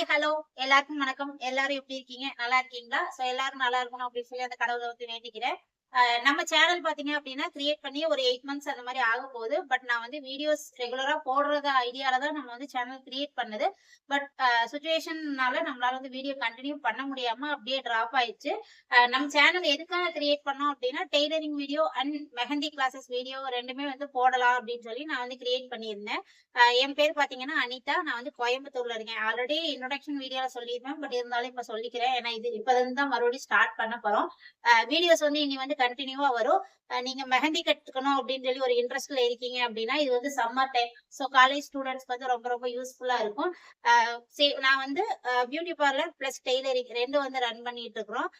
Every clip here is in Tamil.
Hi, hello. எல்லாருக்கும் வணக்கம். எல்லாரும் எப்படி இருக்கீங்க? நல்லா இருக்கீங்களா? எல்லாரும் நல்லா இருக்கணும் அப்படின்னு சொல்லி அந்த கடவுள வந்து வேண்டிக்கிறேன். நம்ம சேனல் பார்த்தீங்க அப்படின்னா, கிரியேட் பண்ணி ஒரு 8 மந்த்ஸ் அந்த மாரி ஆகப்போகுது. பட் நான் வந்து வீடியோஸ் ரெகுலரா போடுறது ஐடியால தான் நம்ம வந்து சேனல் கிரியேட் பண்ணது. பட் சிச்சுவேஷன்னால நம்மளால வந்து வீடியோ கன்டின்யூ பண்ண முடியாம அப்படியே ட்ராப் ஆயிடுச்சு. நம்ம சேனல் எதுக்காக கிரியேட் பண்ணோம் அப்படின்னா, tailoring video and mehndi classes video 2மே வந்து போடலாம் அப்படின்னு சொல்லி நான் வந்து கிரியேட் பண்ணியிருந்தேன். என் பேர் பார்த்தீங்கன்னா அனிதா. நான் வந்து கோயம்புத்தூர்ல இருக்கேன். ஆல்ரெடி இன்ட்ரோடக்ஷன் வீடியோல சொல்லியிருந்தேன். பட் இருந்தாலும் இப்ப சொல்லிக்கிறேன். ஏன்னா இது இப்பலருந்து தான் மறுபடியும் ஸ்டார்ட் பண்ண போறோம். வீடியோஸ் வந்து இனி வந்து கன்டினியூவா வரும். நீங்க மெஹந்தி கத்துக்கணும் அப்படின்னு சொல்லி ஒரு இன்ட்ரெஸ்ட்ல இருக்கீங்க அப்படின்னா, இது வந்து சம்மர் டைம். காலேஜ் ஸ்டூடண்ட்ஸ்க்கு வந்து ரொம்ப ரொம்ப யூஸ்ஃபுல்லா இருக்கும். அ நான் வந்து பியூட்டி பார்லர் பிளஸ் டெய்லரிங் 2 வந்து ரன் பண்ணிட்டு இருக்கிறோம்.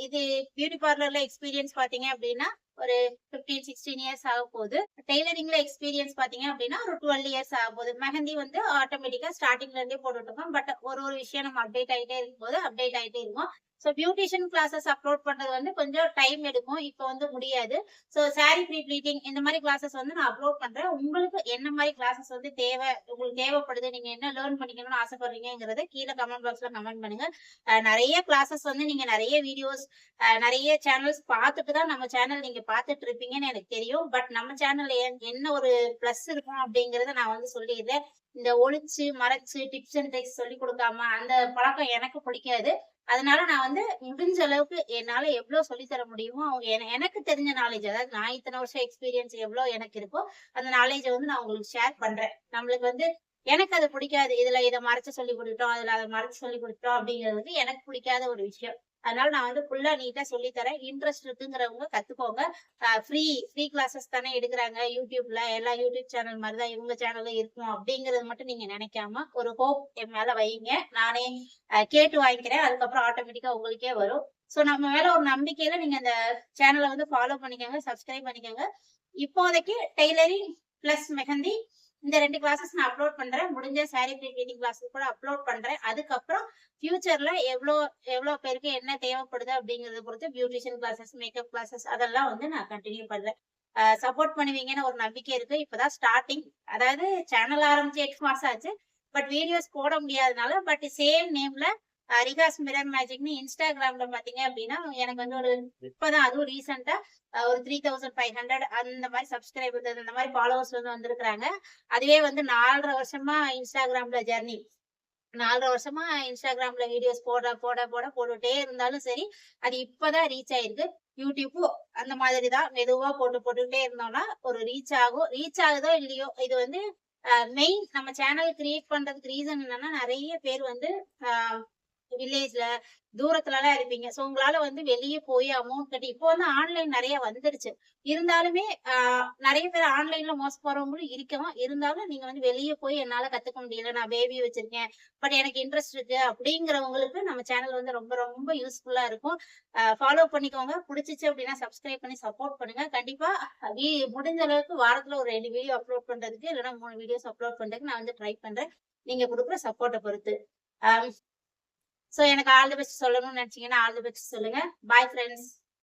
இது பியூட்டி பார்லர்ல எக்ஸ்பீரியன்ஸ் பார்த்தீங்க அப்படின்னா, ஒரு 15, 16 இயர்ஸ் ஆகப்போகுது. டெய்லரிங்ல எக்ஸ்பீரியன்ஸ் பார்த்தீங்க அப்படின்னா, ஒரு 12 இயர்ஸ் ஆகப்போகுது. மெஹந்தி வந்து ஆட்டோமேட்டிக்கா ஸ்டார்ட்டிங்ல இருந்தே போட்டுட்டு இருக்கோம். பட் ஒரு ஒரு விஷயம் நம்ம அப்டேட் ஆயிட்டே இருக்கும்போது அப்டேட் ஆயிட்டே இருக்கும். பியூட்டிஷியன் கிளாஸஸ் அப்லோட் பண்றது வந்து கொஞ்சம் டைம் எடுக்கும். இப்ப வந்து முடியாது. சாரி ப்ரீ ப்ளீட்டிங் இந்த மாரி கிளாஸஸ் வந்து நான் அப்லோட் பண்றேன். உங்களுக்கு என்ன மாரி கிளாஸஸ் வந்து உங்களுக்கு தேவைப்படுது, நீங்க என்ன லேர்ன் பண்ணிக்கணும்னு ஆசைப்படுறீங்கங்கிறத கீழ கமெண்ட் பாக்ஸ்ல கமெண்ட் பண்ணுங்க. நெறைய கிளாஸஸ் வந்து நீங்க நெறைய வீடியோஸ், நெறைய சேனல்ஸ் பார்த்துட்டு தான் நம்ம சேனல் நீங்க பார்த்துட்டு இருப்பீங்கன்னு எனக்கு தெரியும். பட் நம்ம சேனல்ல என்ன ஒரு பிளஸ் இருக்கும் அப்படிங்கிறத நான் வந்து சொல்லிடுறேன். இந்த ஒளிச்சு, மறைச்சு, டிப்ஸ் அண்ட் ட்ரிக்ஸ் சொல்லிக் குடுக்காம அந்த பழக்கம் எனக்கு பிடிக்காது. அதனால நான் வந்து முடிஞ்ச அளவுக்கு என்னால எவ்ளோ சொல்லி தர முடியுமோ, எனக்கு தெரிஞ்ச நாலேட்ஜ் அதாவது நான் இத்தன வருஷம் எக்ஸ்பீரியன்ஸ் எவ்ளோ எனக்கு இருக்கோ, அந்த நாலேட்ஜ வந்து நான் உங்களுக்கு ஷேர் பண்றேன். நம்மளுக்கு வந்து எனக்கு அது பிடிக்காது. இதுல இத மறைச்சு சொல்லிக் குடுத்துட்டோம், அதுல அத மறைச்சு சொல்லிக் குடுத்துட்டோம் அப்படிங்கிறது வந்து எனக்கு பிடிக்காத ஒரு விஷயம். அதனால நான் வந்து ஃபுல்லா நீட்டா சொல்லி தரேன். இன்ட்ரெஸ்ட் இருக்குங்கிறவங்க கத்துக்கோங்க. ஃப்ரீ கிளாஸஸ் தானே எடுக்குறாங்க YouTubeல. எல்லா YouTube சேனல் மாரி தான் இவங்க சேனலும் இருக்கும் அப்படிங்கிறது மட்டும் நீங்க நினைக்காம, ஒரு ஹோப் என் மேல வைங்க. நானே கேட்டு வாங்கிக்கிறேன். அதுக்கப்புறம் ஆட்டோமேட்டிக்கா உங்களுக்கே வரும். நம்ம மேல ஒரு நம்பிக்கையில நீங்க அந்த சேனல வந்து ஃபாலோ பண்ணிக்கோங்க, சப்ஸ்கிரைப் பண்ணிக்கோங்க. இப்போதைக்கு டெய்லரிங் பிளஸ் மெஹந்தி இந்த 2 கிளாஸஸ் நான் அப்லோட் பண்றேன். முடிஞ்ச சாரி ப்ளீட்டிங் கிளாஸஸ் கூட அப்லோட் பண்றேன். அதுக்கப்புறம் ஃபியூச்சர்ல எவ்ளோ எவ்ளோ பேருக்கு என்ன தேவைப்படுது அப்படிங்கிறத பொறுத்து பியூட்டிஷியன் கிளாஸஸ், மேக்கப் கிளாஸஸ் அதெல்லாம் வந்து நான் கன்டின்யூ பண்றேன். சப்போர்ட் பண்ணுவீங்கன்னு ஒரு நம்பிக்கை இருக்கு. இப்பதான் ஸ்டார்ட்டிங். அதாவது சேனல் ஆரம்பிச்சு 8 மாசம் ஆச்சு. பட் வீடியோஸ் போட முடியாதனால சேம் நேம்ல ரிகாஸ் மிரர் மேஜிக்ன்னு Instagramல பார்த்தீங்க அப்படின்னா, எனக்கு வந்து இப்பதான் அதுவும் ரீசென்ட்டா ஒரு 3500 அந்த மாரி சப்ஸ்கிரைபர்ஸ் அந்த மாரி ஃபாலோவர்ஸ் வந்து வந்திருக்கிறாங்க. அதுவே வந்து 4 1/2 வருஷமா Instagramல ஜர்னி. 4 1/2 வருஷமா Instagramல வீடியோஸ் போட்டுட்டே இருந்தாலும் சரி, அது இப்பதான் ரீச் ஆயிருக்கு. யூடியூப்பும் அந்த மாதிரி தான் மெதுவா போட்டுட்டே இருந்தோம்னா, ஒரு ரீச் ஆகும். ரீச் ஆகுதோ இல்லையோ, இது வந்து மெயின் நம்ம சேனல் கிரியேட் பண்றதுக்கு ரீசன் என்னன்னா, நெறைய பேர் வந்து அ வில்லேஜ்ல தூரத்துலலாம் இருப்பீங்க. உங்களால வந்து வெளிய போய் அமௌண்ட் கட்டி இப்போ வந்து ஆன்லைன் நெறைய வந்துருச்சு. இருந்தாலுமே நெறைய பேர் ஆன்லைன்ல மோசம் போறவங்களும் இருக்கவும், இருந்தாலும் நீங்க வந்து வெளிய போய் என்னால கத்துக்க முடியல. நான் பேபி வச்சிருக்கேன். பட் எனக்கு இன்ட்ரெஸ்ட் இருக்கு அப்படிங்கிறவங்களுக்கு நம்ம சேனல் வந்து ரொம்ப ரொம்ப யூஸ்ஃபுல்லா இருக்கும். ஃபாலோ பண்ணிக்கோங்க. புடிச்சிச்சு அப்படின்னா சப்ஸ்கிரைப் பண்ணி சப்போர்ட் பண்ணுங்க. கண்டிப்பா முடிஞ்ச அளவுக்கு வாரத்துல ஒரு 2 வீடியோ அப்லோட் பண்றதுக்கு, இல்லன்னா 3 வீடியோஸ் அப்லோட் பண்றதுக்கு நான் வந்து ட்ரை பண்றேன். நீங்க குடுக்குற சப்போர்ட்ட பொறுத்து. அ எனக்கு ஆல் தி பெஸ்ட் சொல்லணும்னு நினைச்சீங்கன்னா, ஆல் தி பெஸ்ட் சொல்லுங்க. பாய் ஃபிரெண்ட்ஸ்.